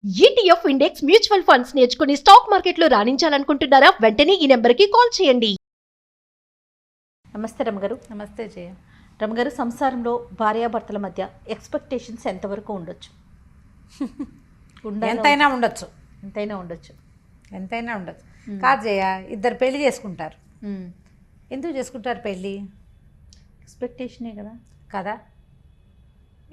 ETF index mutual funds నేర్చుకుని stock మార్కెట్లో రాణించాలనుకుంటున్నారా? వెంటనే ఈ నెంబర్కి కాల్ చేయండి. నమస్తే రమగారు. నమస్తే జయ. రమగారు, సంసారంలో భార్యాభర్తల మధ్య ఎక్స్పెక్టేషన్స్ ఎంతవరకు ఉండొచ్చు? ఎంతైనా ఉండొచ్చు. ఎంతైనా ఉండొచ్చు. కాదు జయ, ఇద్దరు పెళ్లి చేసుకుంటారు. ఎందుకు చేసుకుంటారు పెళ్ళి? ఎక్స్పెక్టేషనే కదా. కదా,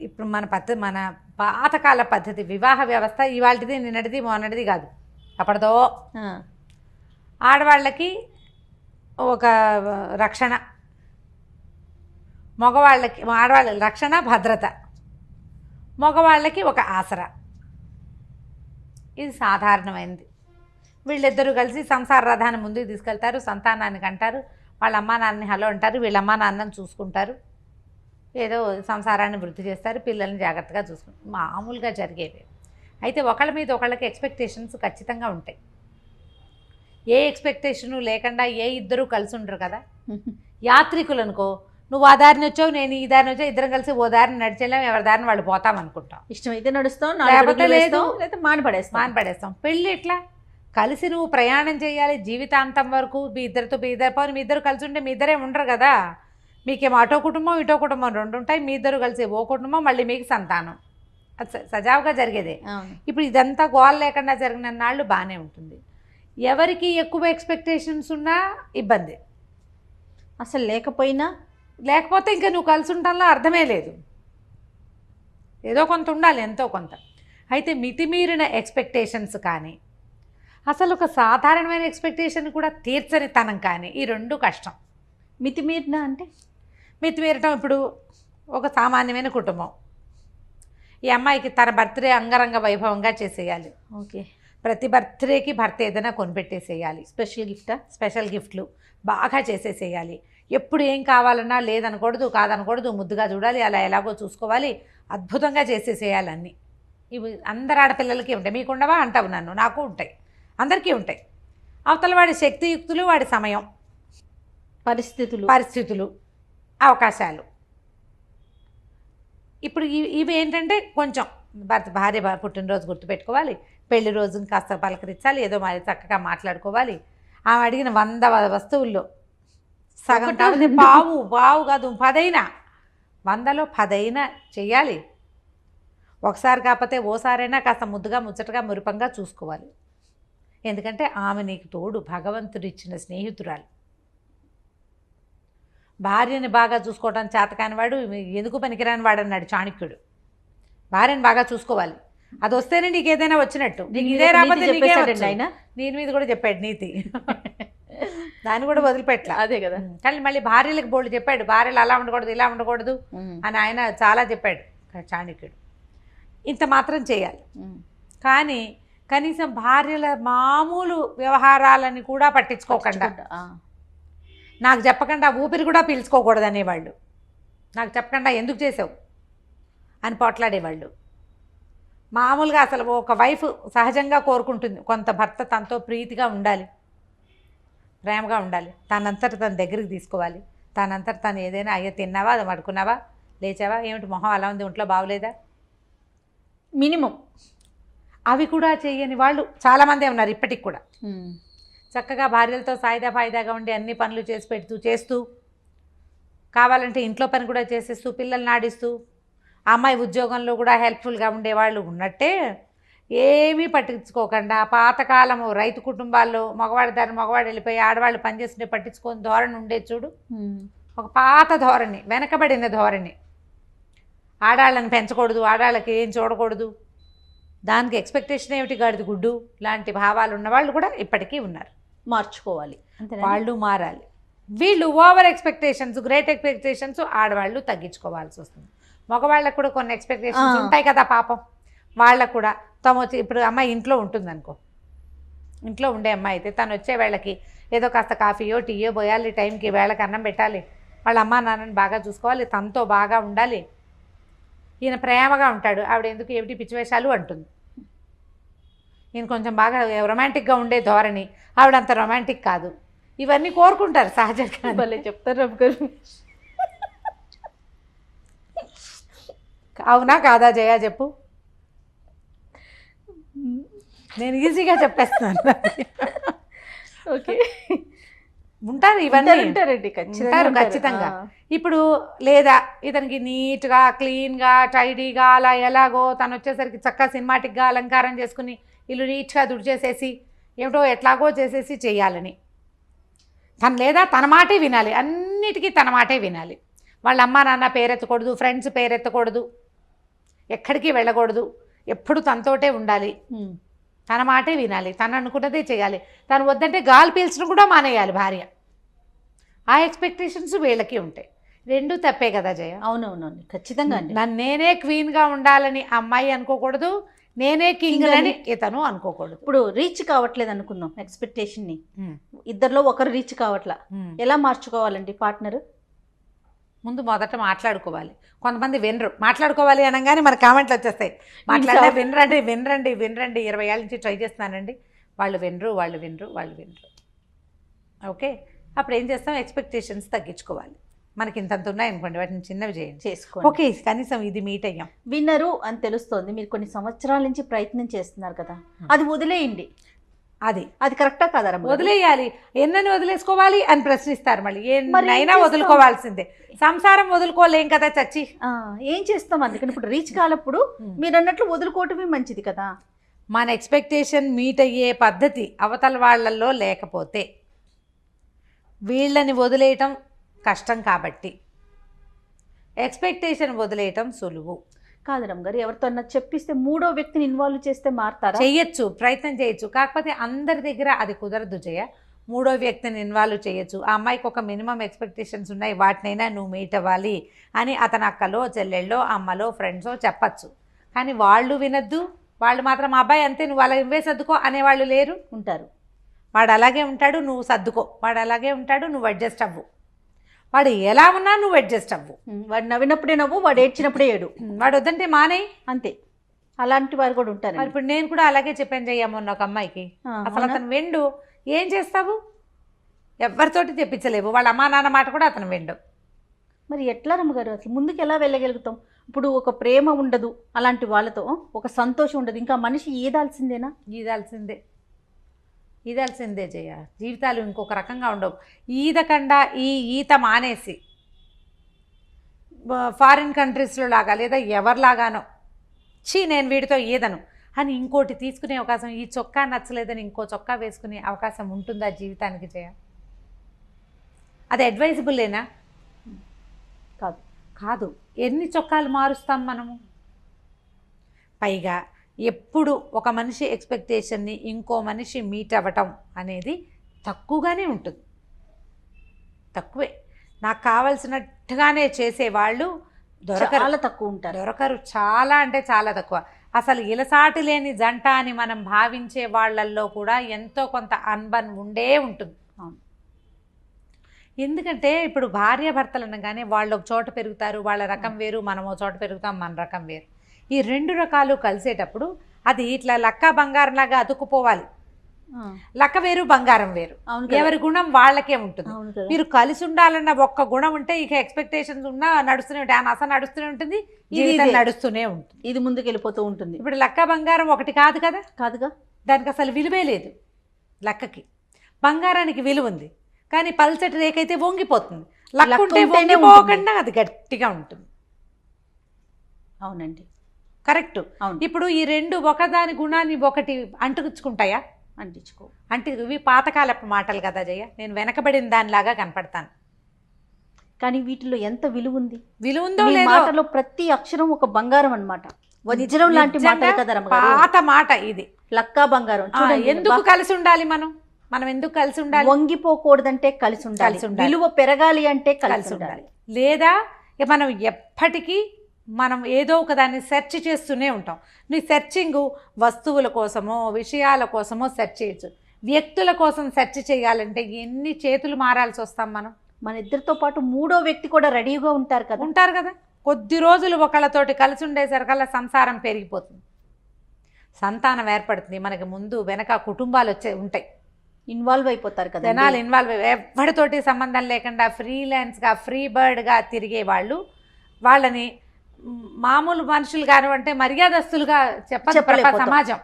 ఇప్పుడు మన పాతకాల పద్ధతి వివాహ వ్యవస్థ ఇవాళది నిన్నటిది మొన్నటిది కాదు. అప్పటిదో ఆడవాళ్ళకి ఒక రక్షణ, మగవాళ్ళకి ఆడవాళ్ళ రక్షణ భద్రత, మగవాళ్ళకి ఒక ఆసరా. ఇది సాధారణమైనది. వీళ్ళిద్దరూ కలిసి సంసార రథాన్ని ముందుకు తీసుకెళ్తారు, సంతానానికి అంటారు, వాళ్ళ అమ్మా నాన్నని హలో అంటారు, వీళ్ళ అమ్మా నాన్నని చూసుకుంటారు, ఏదో సంసారాన్ని వృద్ధి చేస్తారు, పిల్లల్ని జాగ్రత్తగా చూసుకుంటారు. మామూలుగా జరిగేవి. అయితే ఒకళ్ళ మీద ఒకళ్ళకి ఎక్స్పెక్టేషన్స్ ఖచ్చితంగా ఉంటాయి. ఏ ఎక్స్పెక్టేషను లేకుండా ఏ ఇద్దరూ కలిసి ఉండరు కదా. యాత్రికులు అనుకో, నువ్వు ఆ దారిని వచ్చావు, నేను ఈ దారిని వచ్చావు, ఇద్దరం కలిసి ఓ దారిని నడిచేలాం, ఎవరి దారిని వాళ్ళు పోతాం అనుకుంటాం. ఇష్టమైతే నడుస్తాం, లేకపోతే లేదు, మానపడేస్తాం. పెళ్ళి ఎట్లా? కలిసి నువ్వు ప్రయాణం చేయాలి జీవితాంతం వరకు. మీ ఇద్దరు కలిసి ఉంటే మీ ఇద్దరే ఉండరు కదా. మీకేమో అటో కుటుంబం ఇటో కుటుంబం రెండు ఉంటాయి. మీ ఇద్దరు కలిసి ఓ కుటుంబం, మళ్ళీ మీకు సంతానం. అది సజావుగా జరిగేదే. ఇప్పుడు ఇదంతా గోల్ లేకుండా జరిగిన నాళ్ళు బాగానే ఉంటుంది. ఎవరికి ఎక్కువ ఎక్స్పెక్టేషన్స్ ఉన్నా ఇబ్బంది. అసలు లేకపోతే ఇంకా నువ్వు కలిసి ఉండటంలో అర్థమే లేదు. ఏదో కొంత ఉండాలి, ఎంతో కొంత. అయితే మితిమీరిన ఎక్స్పెక్టేషన్స్ కానీ, అసలు ఒక సాధారణమైన ఎక్స్పెక్టేషన్ కూడా తీర్చని తనం కానీ, ఈ రెండు కష్టం. మితిమీరటం ఇప్పుడు ఒక సామాన్యమైన కుటుంబం. ఈ అమ్మాయికి తన బర్త్డే అంగరంగ వైభవంగా చేసేయాలి. ఓకే, ప్రతి బర్త్డేకి భర్త ఏదైనా కొనిపెట్టేసేయాలి. స్పెషల్ గిఫ్ట్లు బాగా చేసేసేయాలి. ఎప్పుడు ఏం కావాలన్నా లేదనకూడదు, కాదనకూడదు, ముద్దుగా చూడాలి, అలా ఎలాగో చూసుకోవాలి, అద్భుతంగా చేసేసేయాలి అన్నీ. ఇవి అందరు ఆడపిల్లలకి ఉంటాయి. మీకు ఉండవా అంటావు నన్ను? నాకు ఉంటాయి, అందరికీ ఉంటాయి. అవతల వాడి శక్తియుక్తులు, వాడి సమయం, పరిస్థితులు, అవకాశాలు. ఇప్పుడు ఇవి ఏంటంటే కొంచెం భార్య పుట్టినరోజు గుర్తుపెట్టుకోవాలి, పెళ్లి రోజుని కాస్త పలకరించాలి, ఏదో మరి చక్కగా మాట్లాడుకోవాలి. ఆమె అడిగిన 100 వస్తువుల్లో సగం కాదు, పావు కాదు 10 100లో 10 చెయ్యాలి. ఒకసారి కాకపోతే ఓసారైనా కాస్త ముద్దుగా ముచ్చటగా మురిపంగా చూసుకోవాలి. ఎందుకంటే ఆమె నీకు తోడు, భగవంతుడిచ్చిన స్నేహితురాలు. భార్యని బాగా చూసుకోవడం చేతకాని వాడు ఎందుకు పనికిరాని వాడు అన్నాడు చాణక్యుడు. భార్యని బాగా చూసుకోవాలి, అది వస్తేనే నీకు ఏదైనా వచ్చినట్టు. ఇదే రాకపోతే ఆయన నేను మీద కూడా చెప్పాడు నీతి. దాన్ని కూడా వదిలిపెట్టలే. అదే కదా. కానీ మళ్ళీ భార్యలకు బోల్డ్ చెప్పాడు, భార్యలు అలా ఉండకూడదు ఇలా ఉండకూడదు అని ఆయన చాలా చెప్పాడు చాణక్యుడు. ఇంత మాత్రం చేయాలి. కానీ కనీసం భార్యల మామూలు వ్యవహారాలని కూడా పట్టించుకోకుండా, నాకు చెప్పకుండా ఊపిరి కూడా పీల్చుకోకూడదు అనేవాళ్ళు. నాకు చెప్పకుండా ఎందుకు చేసావు అని పోట్లాడేవాళ్ళు. మామూలుగా అసలు ఒక వైఫ్ సహజంగా కోరుకుంటుంది కొంత భర్త తనతో ప్రీతిగా ఉండాలి, ప్రేమగా ఉండాలి, తనంతట తన దగ్గరికి తీసుకోవాలి, తనంతట తను ఏదైనా అయ్యో తిన్నావా, అది పడుకున్నావా, లేచావా, ఏమిటి మొహం అలా ఉంది, ఒంట్లో బాగోలేదా, మినిమం అవి కూడా చేయని వాళ్ళు చాలామందే ఉన్నారు ఇప్పటికి కూడా. చక్కగా భార్యలతో ఫాయిదాగా ఉండి అన్ని పనులు చేస్తూ కావాలంటే ఇంట్లో పని కూడా చేసేస్తూ పిల్లల్ని ఆడిస్తూ అమ్మాయి ఉద్యోగంలో కూడా హెల్ప్ఫుల్గా ఉండేవాళ్ళు ఉన్నట్టే, ఏమీ పట్టించుకోకుండా పాతకాలము రైతు కుటుంబాల్లో మగవాడు వెళ్ళిపోయి ఆడవాళ్ళు పనిచేస్తుంటే పట్టించుకొని ధోరణి ఉండేది చూడు. ఒక పాత ధోరణి, వెనకబడిన ధోరణి. ఆడాళ్ళని పెంచకూడదు, ఆడాళ్ళకి ఏం చూడకూడదు, దానికి ఎక్స్పెక్టేషన్ ఏమిటి, గాడిది గుడ్డు లాంటి భావాలు ఉన్నవాళ్ళు కూడా ఇప్పటికీ ఉన్నారు. మార్చుకోవాలి, వాళ్ళు మారాలి. వీళ్ళు ఓవర్ ఎక్స్పెక్టేషన్స్, గ్రేట్ ఎక్స్పెక్టేషన్స్ ఆడవాళ్ళు తగ్గించుకోవాల్సి వస్తుంది. మగవాళ్ళకు కూడా కొన్ని ఎక్స్పెక్టేషన్స్ ఉంటాయి కదా పాపం. వాళ్ళకు కూడా ఇప్పుడు అమ్మాయి ఇంట్లో ఉంటుంది అనుకో, ఇంట్లో ఉండే అమ్మాయి అయితే తను వచ్చే వేళకి ఏదో కాస్త కాఫీయో టీయో పోయాలి, టైంకి వేళకి అన్నం పెట్టాలి, వాళ్ళ అమ్మా నాన్నని బాగా చూసుకోవాలి, తనతో బాగా ఉండాలి. ఈయన ప్రేమగా ఉంటాడు, ఆవిడ ఎందుకు ఏమిటి పిచ్చివేషాలు అంటుంది. ఈయన కొంచెం బాగా రొమాంటిక్గా ఉండే ధోరణి, ఆవిడంత రొమాంటిక్ కాదు. ఇవన్నీ కోరుకుంటారు సహజంగా. భలే చెప్తారు రమ్మగారు. అవునా కాదా జయ చెప్పు. నేను ఈజీగా చెప్పేస్తున్నాను. ఓకే, ఉంటారు ఇవన్నీ, ఉంటారండి ఉంటారు ఖచ్చితంగా. ఇప్పుడు లేదా ఇతనికి నీట్గా క్లీన్గా టైడీగా అలా ఎలాగో తను వచ్చేసరికి చక్కగా సినిమాటిక్గా అలంకారం చేసుకుని ఇల్లు నీట్గా దుడిచేసేసి ఏమిటో ఎట్లాగో చేసేసి చేయాలని తను, లేదా తన మాటే వినాలి, అన్నిటికీ తన మాటే వినాలి. వాళ్ళ అమ్మ నాన్న పేరెత్తకూడదు, ఫ్రెండ్స్ పేరెత్తకూడదు, ఎక్కడికి వెళ్ళకూడదు, ఎప్పుడు తనతోటే ఉండాలి, తన మాటే వినాలి, తను అనుకున్నదే చేయాలి. తను వద్దంటే గాలి పీల్చడం కూడా మానేయాలి భార్య. ఆ ఎక్స్పెక్టేషన్స్ వీళ్ళకి ఉంటాయి. రెండు తప్పే కదా జయ. అవునవునండి, ఖచ్చితంగా అండి. నన్ను నేనే క్వీన్గా ఉండాలని అమ్మాయి అనుకోకూడదు, నేనే కింగ్ అని ఇతను అనుకోకూడదు. ఇప్పుడు రీచ్ కావట్లేదు అనుకుందాం ఎక్స్పెక్టేషన్ని, ఇద్దరిలో ఒకరు రీచ్ కావట్లా, ఎలా మార్చుకోవాలండి పార్ట్నర్? ముందు మొదట మాట్లాడుకోవాలి. కొంతమంది వినరు, మాట్లాడుకోవాలి అనగానే మన కామెంట్లు వచ్చేస్తాయి, వినరండి వినరండి వినరండి, 20 ఏళ్ళ నుంచి ట్రై చేస్తున్నానండి, వాళ్ళు వినరు. ఓకే, అప్పుడు ఏం చేస్తాం, ఎక్స్పెక్టేషన్స్ తగ్గించుకోవాలి. మనకి ఇంతంత ఉన్నాయనుకోండి, వాటిని చిన్నవి చేసుకోండి. ఓకే, కనీసం ఇది మీట్ అయ్యాం, విన్నరు అని తెలుస్తోంది, మీరు కొన్ని సంవత్సరాల నుంచి ప్రయత్నం చేస్తున్నారు కదా, అది వదిలేయండి. అది కరెక్టా కదా? వదిలేయాలి. ఎన్నని వదిలేసుకోవాలి అని ప్రశ్నిస్తారు మళ్ళీ. ఎన్నైనా వదులుకోవాల్సిందే, సంసారం వదులుకోలేం కదా చచ్చి. ఏం చేస్తాం? అందుకని ఇప్పుడు రీచ్ కాలప్పుడు మీరు అన్నట్లు వదులుకోవటమే మంచిది కదా. మన ఎక్స్పెక్టేషన్ మీట్ అయ్యే పద్ధతి అవతల వాళ్ళల్లో లేకపోతే వీళ్ళని వదిలేయటం కష్టం, కాబట్టి ఎక్స్పెక్టేషన్ వదిలేయటం సులువు కాదు రమ్మగారు. ఎవరితో చెప్పిస్తే మూడో వ్యక్తిని ఇన్వాల్వ్ చేస్తే మారుతారా? చేయొచ్చు, ప్రయత్నం చేయొచ్చు, కాకపోతే అందరి దగ్గర అది కుదరదు జయ. మూడో వ్యక్తిని ఇన్వాల్వ్ చేయొచ్చు. ఆ అమ్మాయికి ఒక మినిమం ఎక్స్పెక్టేషన్స్ ఉన్నాయి, వాటినైనా నువ్వు మీట్ అవ్వాలి అని అతని అక్కలో చెల్లెళ్ళో అమ్మలో ఫ్రెండ్సో చెప్పచ్చు. కానీ వాళ్ళు వినద్దు, వాళ్ళు మాత్రం అబ్బాయి అంతే నువ్వు అలా ఇవ్వే సర్దుకో అనేవాళ్ళు లేరు, ఉంటారు. వాడు అలాగే ఉంటాడు, నువ్వు సర్దుకో, వాడు అలాగే ఉంటాడు, నువ్వు అడ్జస్ట్ అవ్వు, వాడు ఎలా ఉన్నా నువ్వు అడ్జస్ట్ అవ్వు. వాడు నవ్వినప్పుడే నవ్వు, వాడు ఏడ్చినప్పుడే ఏడు, వాడు వద్దంటే మానేయి, అంతే. అలాంటి వారు కూడా ఉంటారు. ఇప్పుడు నేను కూడా అలాగే చెప్పాను చెయ్యమన్న ఒక అమ్మాయికి, అసలు అతను వెండు, ఏం చేస్తావు, ఎవరితోటి తెప్పించలేవు, వాళ్ళ అమ్మా నాన్న మాట కూడా అతను వెండు. మరి ఎట్లా రమ్మగారు, అసలు ముందుకు ఎలా వెళ్ళగలుగుతాం? ఇప్పుడు ఒక ప్రేమ ఉండదు, అలాంటి వాళ్ళతో ఒక సంతోషం ఉండదు, ఇంకా మనిషి ఈదాల్సిందేనా? ఈదాల్సిందే జయ. జీవితాలు ఇంకొక రకంగా ఉండవు. ఈదకుండా ఈత మానేసి ఫారిన్ కంట్రీస్లో లాగా లేదా ఎవరిలాగానో నేను వీడితో ఈదను అని ఇంకోటి తీసుకునే అవకాశం, ఈ చొక్కా నచ్చలేదని ఇంకో చొక్కా వేసుకునే అవకాశం ఉంటుందా జీవితానికి జయ? అది అడ్వైజబుల్లేనా? కాదు. ఎన్ని చొక్కాలు మారుస్తాం మనము? పైగా ఎప్పుడు ఒక మనిషి ఎక్స్పెక్టేషన్ని ఇంకో మనిషి మీట్ అవ్వటం అనేది తక్కువగానే ఉంటుంది, తక్కువే. నాకు కావలసినట్టుగానే చేసేవాళ్ళు చాలా తక్కువ ఉంటారు, దొరకరు, చాలా అంటే చాలా తక్కువ. అసలు ఇలసాటి లేని జంట అని మనం భావించే వాళ్ళల్లో కూడా ఎంతో కొంత అన్బన్ ఉండే ఉంటుంది. ఎందుకంటే ఇప్పుడు భార్యాభర్తలు అనగానే వాళ్ళు ఒక చోట పెరుగుతారు, వాళ్ళ రకం వేరు, మనం ఒక చోట పెరుగుతాం, మన రకం వేరు. ఈ రెండు రకాలు కలిసేటప్పుడు అది ఇట్లా లక్క బంగారం లాగా అతుక్కుపోవాలి. లక్క వేరు బంగారం వేరు, ఎవరి గుణం వాళ్ళకే ఉంటుంది. మీరు కలిసి ఉండాలన్న ఒక్క గుణం ఉంటే ఇక ఎక్స్పెక్టేషన్స్ ఉన్నా నడుస్తూనే ఉంటాయి, ఆ నస నడుస్తూనే ఉంటుంది, జీవితం నడుస్తూనే ఉంటుంది, ఇది ముందుకు వెళ్ళిపోతూ ఉంటుంది. ఇప్పుడు లక్క బంగారం ఒకటి కాదు కదా, కాదుగా, దానికి అసలు విలువే లేదు. లక్కకి బంగారానికి విలువ ఉంది, కానీ పల్చటి రేకైతే వంగిపోతుంది. లక్క ఉంటే వంగిపోకుండా అది గట్టిగా ఉంటుంది. అవునండి, కరెక్ట్. ఇప్పుడు ఈ రెండు ఒకదాని గుణాన్ని ఒకటి అంటుకుంటాయా? ఇవి పాతకాలపు మాటలు కదా జయ. నేను వెనకబడిన దానిలాగా కనపడతాను, కానీ వీటిలో ఎంత విలువ ఉంది? విలువ ఉందో లేదో, మాటలో ప్రతి అక్షరం ఒక బంగారం అన్నమాట, వజ్రం లాంటి మాట కదా. పాత మాట ఇది, లక్కా బంగారం. ఎందుకు కలిసి ఉండాలి మనం ఎందుకు కలిసి ఉండాలి? వంగిపోకూడదంటే కలిసి ఉండాలి, విలువ పెరగాలి అంటే కలిసి ఉండాలి. లేదా మనం ఎప్పటికీ మనం ఏదో ఒక దాన్ని సెర్చ్ చేస్తూనే ఉంటాం. నీ సెర్చింగ్ వస్తువుల కోసమో విషయాల కోసమో సెర్చ్ చేయొచ్చు, వ్యక్తుల కోసం సెర్చ్ చేయాలంటే ఎన్ని చేతులు మారాల్సి వస్తాం మనం. మన ఇద్దరితో పాటు మూడో వ్యక్తి కూడా రెడీగా ఉంటారు కదా. కొద్ది రోజులు ఒకళ్ళతోటి కలిసి ఉండేసరికల్లా సంసారం పెరిగిపోతుంది, సంతానం ఏర్పడుతుంది. మనకి ముందు వెనక కుటుంబాలు ఉంటాయి, ఇన్వాల్వ్ అయిపోతారు కదా, జనాలు ఇన్వాల్వ్ ఎవరితోటి సంబంధం లేకుండా ఫ్రీలాన్స్గా ఫ్రీ బర్డ్గా తిరిగే వాళ్ళని మామూలు మనుషులు కానివంటే మర్యాదస్తులుగా చెప్పదు సమాజం.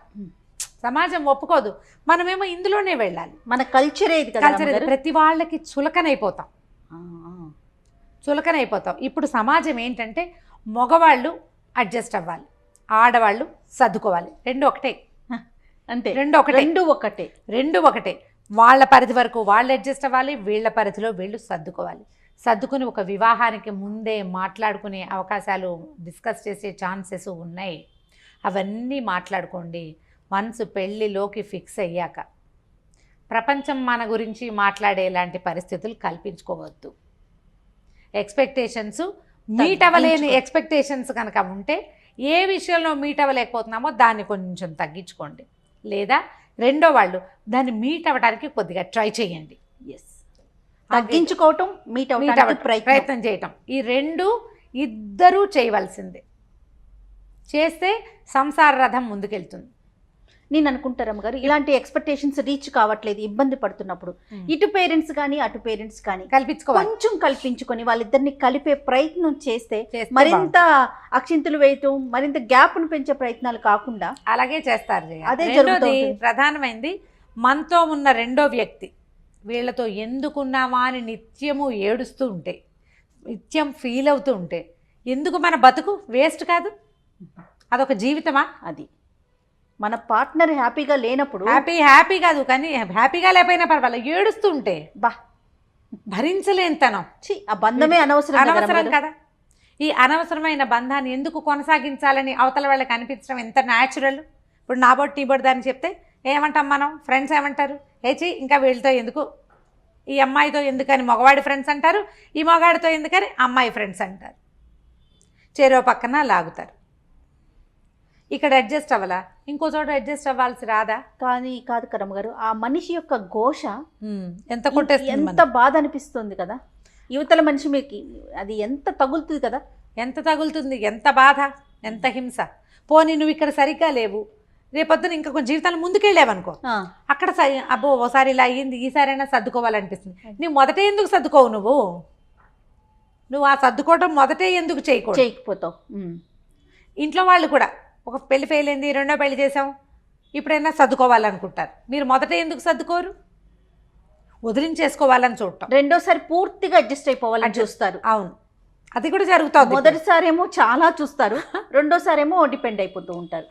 సమాజం ఒప్పుకోదు. మనమేమో ఇందులోనే వెళ్ళాలి. మన కల్చరే ఇది కదా కల్చర్ రమ్మగారు. ప్రతి వాళ్ళకి చులకనైపోతాం. ఆ, ఆ. చులకనైపోతాం. ఇప్పుడు సమాజం ఏంటంటే మగవాళ్ళు అడ్జస్ట్ అవ్వాలి, ఆడవాళ్ళు సర్దుకోవాలి. రెండు ఒకటే. అంతే, రెండు ఒకటే. రెండు ఒకటే. వాళ్ళ పరిధి వరకు వాళ్ళు అడ్జస్ట్ అవ్వాలి, వీళ్ళ పరిధిలో వీళ్ళు సర్దుకోవాలి. సర్దుకుని ఒక వివాహానికి ముందే మాట్లాడుకునే అవకాశాలు, డిస్కస్ చేసే ఛాన్సెస్ ఉన్నాయి. అవన్నీ మాట్లాడుకోండి. మనసు పెళ్ళిలోకి ఫిక్స్ అయ్యాక ప్రపంచం మన గురించి మాట్లాడేలాంటి పరిస్థితులు కల్పించుకోవద్దు. ఎక్స్పెక్టేషన్స్ మీట్ అవ్వలేని ఎక్స్పెక్టేషన్స్ కనుక ఉంటే, ఏ విషయంలో మీట్ అవ్వలేకపోతున్నామో దాన్ని కొంచెం తగ్గించుకోండి. లేదా రెండో వాళ్ళు దాన్ని మీట్ అవ్వడానికి కొద్దిగా ట్రై చేయండి. ఎస్, తగ్గించుకోవటం, మీట్ అవ్వడానికి ప్రయత్నం చేయటం, ఈ రెండు ఇద్దరూ చేయవలసిందే. చేస్తే సంసార రథం ముందుకెళ్తుంది. నేను అనుకుంటారమ్మ గారు, ఇలాంటి ఎక్స్పెక్టేషన్స్ రీచ్ కావట్లేదు, ఇబ్బంది పడుతున్నప్పుడు ఇటు పేరెంట్స్ కానీ అటు పేరెంట్స్ కానీ కల్పించుకోవాలి. కొంచెం కల్పించుకొని వాళ్ళిద్దరిని కలిపే ప్రయత్నం చేస్తే మరింత అక్షింతలు వేయటం, మరింత గ్యాప్ను పెంచే ప్రయత్నాలు కాకుండా అలాగే చేస్తారు. అదే రెండోది ప్రధానమైంది, మనతో ఉన్న రెండో వ్యక్తి వీళ్ళతో ఎందుకున్నామా అని నిత్యము ఏడుస్తూ ఉంటే, నిత్యం ఫీల్ అవుతూ ఉంటే, ఎందుకు మన బతుకు వేస్ట్ కాదు? అదొక జీవితమా? అది మన పార్ట్నర్ హ్యాపీగా లేనప్పుడు, హ్యాపీ కాదు కానీ హ్యాపీగా లేకపోయినా పర్వాలేదు, ఏడుస్తూ ఉంటే బా భరించలేనితనం. ఆ బంధమే అనవసరం కదా. ఈ అనవసరమైన బంధాన్ని ఎందుకు కొనసాగించాలని అవతల వాళ్ళకి అనిపించడం ఎంత న్యాచురల్. ఇప్పుడు నా బొట్టు నీ బొట్టు దాన్ని చెప్తే ఏమంటాం మనం? ఫ్రెండ్స్ ఏమంటారు? ఏచి ఇంకా వీళ్ళతో ఎందుకు, ఈ అమ్మాయితో ఎందుకని మగవాడి ఫ్రెండ్స్ అంటారు, ఈ మగాడితో ఎందుకని అమ్మాయి ఫ్రెండ్స్ అంటారు. చెరో పక్కన లాగుతారు. ఇక్కడ అడ్జస్ట్ అవ్వాలా, ఇంకో చోట అడ్జస్ట్ అవ్వాల్సి రాదా? కానీ కాదు కరమ్మ గారు, ఆ మనిషి యొక్క ఘోష ఎంత కొట్టేస్తుంది, ఎంత బాధ అనిపిస్తుంది కదా. యువతల మనిషి మీకు అది ఎంత తగులుతుంది కదా. ఎంత తగులుతుంది, ఎంత బాధ, ఎంత హింస. పోనీ నువ్వు ఇక్కడ సరిగ్గా లేవు, రేపొద్దున ఇంకా కొంచెం జీవితాలు ముందుకెళ్ళావనుకో, అక్కడ అబ్బో ఓసారి ఇలా అయ్యింది, ఈసారైనా సర్దుకోవాలనిపిస్తుంది. నువ్వు మొదటే ఎందుకు సర్దుకోవు? నువ్వు ఆ సర్దుకోవడం మొదటే ఎందుకు చేయకపోతావు? ఇంట్లో వాళ్ళు కూడా ఒక పెళ్లి ఫెయిల్ అయింది, రెండో పెళ్లి చేసాం, ఇప్పుడైనా సర్దుకోవాలనుకుంటారు. మీరు మొదట ఎందుకు సర్దుకోరు? వదిలించేసుకోవాలని చూడటం. రెండోసారి పూర్తిగా అడ్జస్ట్ అయిపోవాలని చూస్తారు. అవును, అది కూడా జరుగుతుంది. మొదటిసారి ఏమో చాలా చూస్తారు, రెండోసారి ఏమో డిపెండ్ అయిపోతూ ఉంటారు.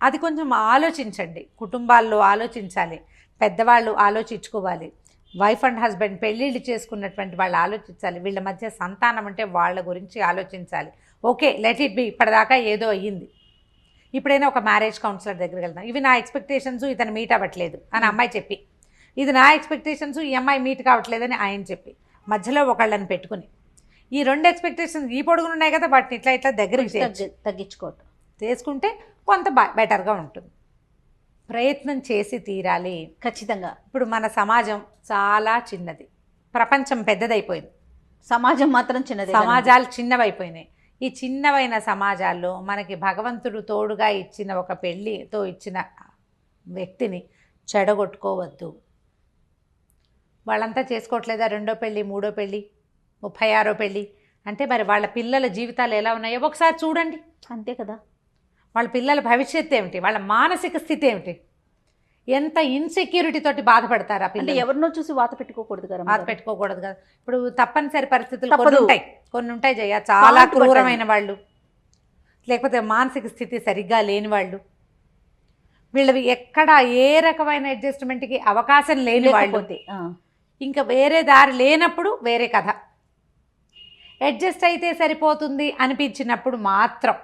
అది కొంచెం ఆలోచించండి. కుటుంబాల్లో ఆలోచించాలి, పెద్దవాళ్ళు ఆలోచించుకోవాలి. వైఫ్ అండ్ హస్బెండ్ పెళ్ళిళ్ళు చేసుకున్నటువంటి వాళ్ళు ఆలోచించాలి. వీళ్ళ మధ్య సంతానం అంటే వాళ్ళ గురించి ఆలోచించాలి. ఓకే, లెట్ ఇట్ బి, ఇప్పటిదాకా ఏదో అయ్యింది, ఇప్పుడైనా ఒక మ్యారేజ్ కౌన్సిలర్ దగ్గరికి వెళ్తాం. ఇవి నా ఎక్స్పెక్టేషన్స్, ఇతను మీట్ అవ్వట్లేదు అని అమ్మాయి చెప్పి, ఇది నా ఎక్స్పెక్టేషన్స్, ఈ అమ్మాయి మీట్ కావట్లేదని ఆయన చెప్పి, మధ్యలో ఒకళ్ళని పెట్టుకుని ఈ రెండు ఎక్స్పెక్టేషన్స్ ఈ పొడుగులు ఉన్నాయి కదా, వాటిని ఇట్లా ఇట్లా దగ్గరికి తగ్గించుకోవటం చేసుకుంటే కొంత బెటర్గా ఉంటుంది. ప్రయత్నం చేసి తీరాలి ఖచ్చితంగా. ఇప్పుడు మన సమాజం చాలా చిన్నది, ప్రపంచం పెద్దదైపోయింది, సమాజం మాత్రం చిన్నది, సమాజాలు చిన్నవైపోయినాయి. ఈ చిన్నవైన సమాజాల్లో మనకి భగవంతుడు తోడుగా ఇచ్చిన ఒక పెళ్ళితో ఇచ్చిన వ్యక్తిని చెడగొట్టుకోవద్దు. వాళ్ళంతా చేసుకోవట్లేదా రెండో పెళ్ళి, మూడో పెళ్ళి, 36వ పెళ్ళి అంటే మరి వాళ్ళ పిల్లల జీవితాలు ఎలా ఉన్నాయో ఒకసారి చూడండి. అంతే కదా. వాళ్ళ పిల్లల భవిష్యత్తు ఏమిటి, వాళ్ళ మానసిక స్థితి ఏమిటి, ఎంత ఇన్సెక్యూరిటీ తోటి బాధపడతారు ఆ పిల్లలు. ఎవరినో చూసి వాత పెట్టుకోకూడదు కదా, వాత పెట్టుకోకూడదు కదా. ఇప్పుడు తప్పనిసరి పరిస్థితులు కొన్ని ఉంటాయి జయ, చాలా క్రూరమైన వాళ్ళు, లేకపోతే మానసిక స్థితి సరిగ్గా లేని వాళ్ళు, వీళ్ళవి ఎక్కడ ఏ రకమైన అడ్జస్ట్మెంట్కి అవకాశం లేని వాళ్ళు, ఇంకా వేరే దారి లేనప్పుడు వేరే కథ. అడ్జస్ట్ అయితే సరిపోతుంది అనిపించినప్పుడు మాత్రం,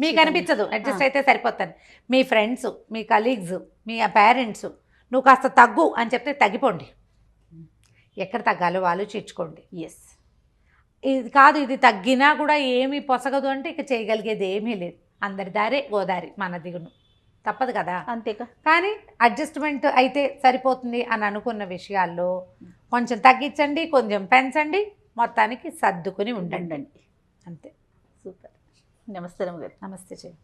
మీకు అనిపించదు అడ్జస్ట్ అయితే సరిపోతాను, మీ ఫ్రెండ్స్, మీ కలీగ్స్, మీ పేరెంట్స్ నువ్వు కాస్త తగ్గు అని చెప్తే తగ్గిపోండి. ఎక్కడ తగ్గాలో ఆలోచించుకోండి. ఎస్, ఇది కాదు ఇది తగ్గినా కూడా ఏమీ పొసగదు అంటే ఇక చేయగలిగేది ఏమీ లేదు. అందరి దారే గోదారి, మన దిగును తప్పదు కదా. అంతేకా. కానీ అడ్జస్ట్మెంట్ అయితే సరిపోతుంది అని అనుకున్న విషయాల్లో కొంచెం తగ్గించండి, కొంచెం పెంచండి, మొత్తానికి సర్దుకుని ఉండండి. అంతే. సూపర్. నమస్తే. నమస్తే చెయ్యి.